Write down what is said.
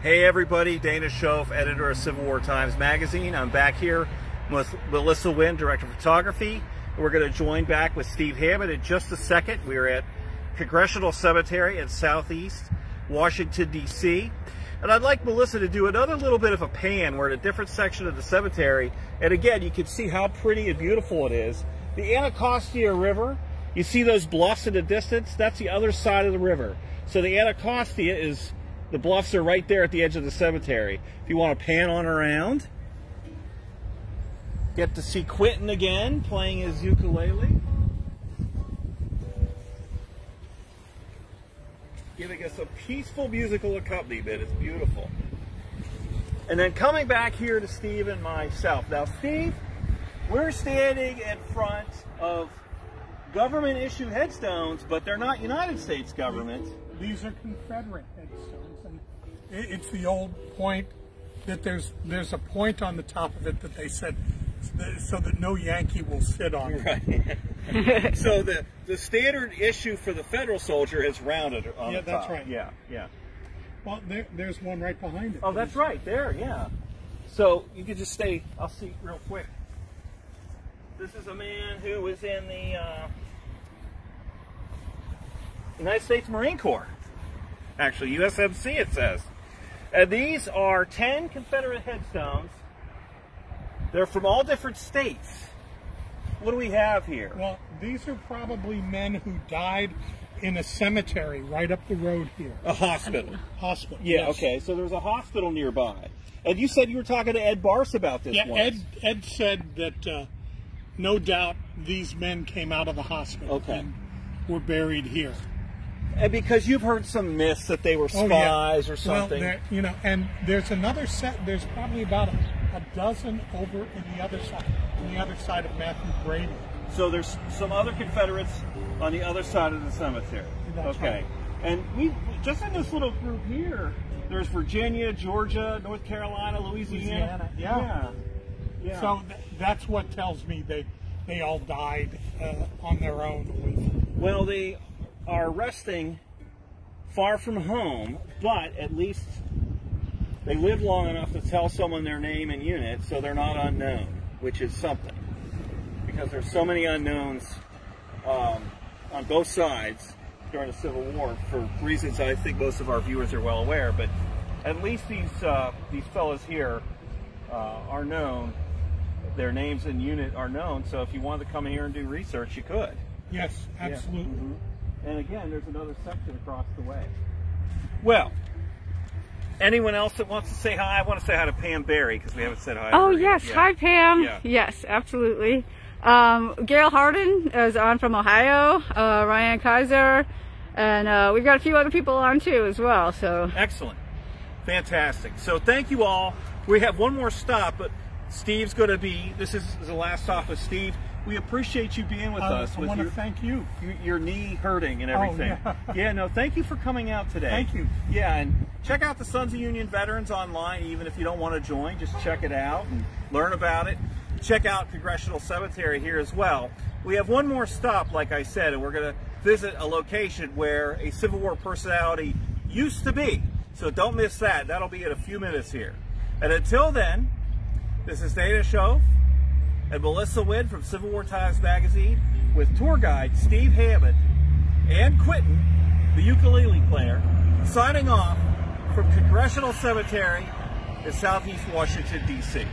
Hey everybody, Dana Shoaf, editor of Civil War Times Magazine. I'm back here with Melissa Wynn, director of photography. We're going to join back with Steve Hammond in just a second. We're at Congressional Cemetery in Southeast Washington, D.C. And I'd like Melissa to do another little bit of a pan. We're at a different section of the cemetery. And again, you can see how pretty and beautiful it is. The Anacostia River, you see those bluffs in the distance? That's the other side of the river. So the Anacostia is, the bluffs are right there at the edge of the cemetery. If you want to pan on around, get to see Quentin again playing his ukulele. Giving us a peaceful musical accompaniment. It's beautiful. And then coming back here to Steve and myself. Now, Steve, we're standing in front of government-issued headstones, but they're not United States government. These are Confederate headstones, and it's the old point that there's a point on the top of it that they said so that no Yankee will sit on it. Right. So the standard issue for the federal soldier is rounded on the top. Yeah, that's right. Yeah, yeah. Well, there's one right behind it. Oh, that's right, there, yeah. So you can just stay, I'll see real quick. This is a man who was in the United States Marine Corps. Actually, USMC it says. And these are 10 Confederate headstones. They're from all different states. What do we have here? Well, these are probably men who died in a cemetery right up the road here. A hospital. Hospital. Yeah, yes. okay. So there's a hospital nearby. And you said you were talking to Ed Barse about this once. Ed said that no doubt these men came out of the hospital and were buried here. And because you've heard some myths that they were spies or something. Well, you know, and there's another set. There's probably about a dozen over in the other side of Matthew Brady. So there's some other Confederates on the other side of the cemetery. That's okay. Right. And we just in this little group here, there's Virginia, Georgia, North Carolina, Louisiana. Yeah. So that's what tells me they all died on their own. Well, they are resting far from home, but at least they live long enough to tell someone their name and unit, so they're not unknown, which is something. Because there's so many unknowns on both sides during the Civil War, for reasons I think most of our viewers are well aware. But at least these fellas here are known. Their names and unit are known. So if you wanted to come in here and do research, you could. Yes, absolutely. Yeah. Mm-hmm. And again, there's another section across the way. Well, anyone else that wants to say hi? I want to say hi to Pam Berry because we haven't said hi. Oh, yes. Yeah. Hi, Pam. Yeah. Yes, absolutely. Gail Harden is on from Ohio, Ryan Kaiser, and we've got a few other people on too as well. So excellent. Fantastic. So thank you all. We have one more stop, but Steve's going to be, this is the last stop with Steve. We appreciate you being with us. I want to thank you. Your knee hurting and everything. Oh, yeah, no, thank you for coming out today. Thank you. Yeah, and check out the Sons of Union Veterans online, even if you don't want to join. Just check it out and learn about it. Check out Congressional Cemetery here as well. We have one more stop, like I said, and we're going to visit a location where a Civil War personality used to be. So don't miss that. That'll be in a few minutes here. And until then, this is Dana Shoaf and Melissa Wynn from Civil War Times Magazine with tour guide Steve Hammond and Quentin, the ukulele player, signing off from Congressional Cemetery in Southeast Washington, D.C.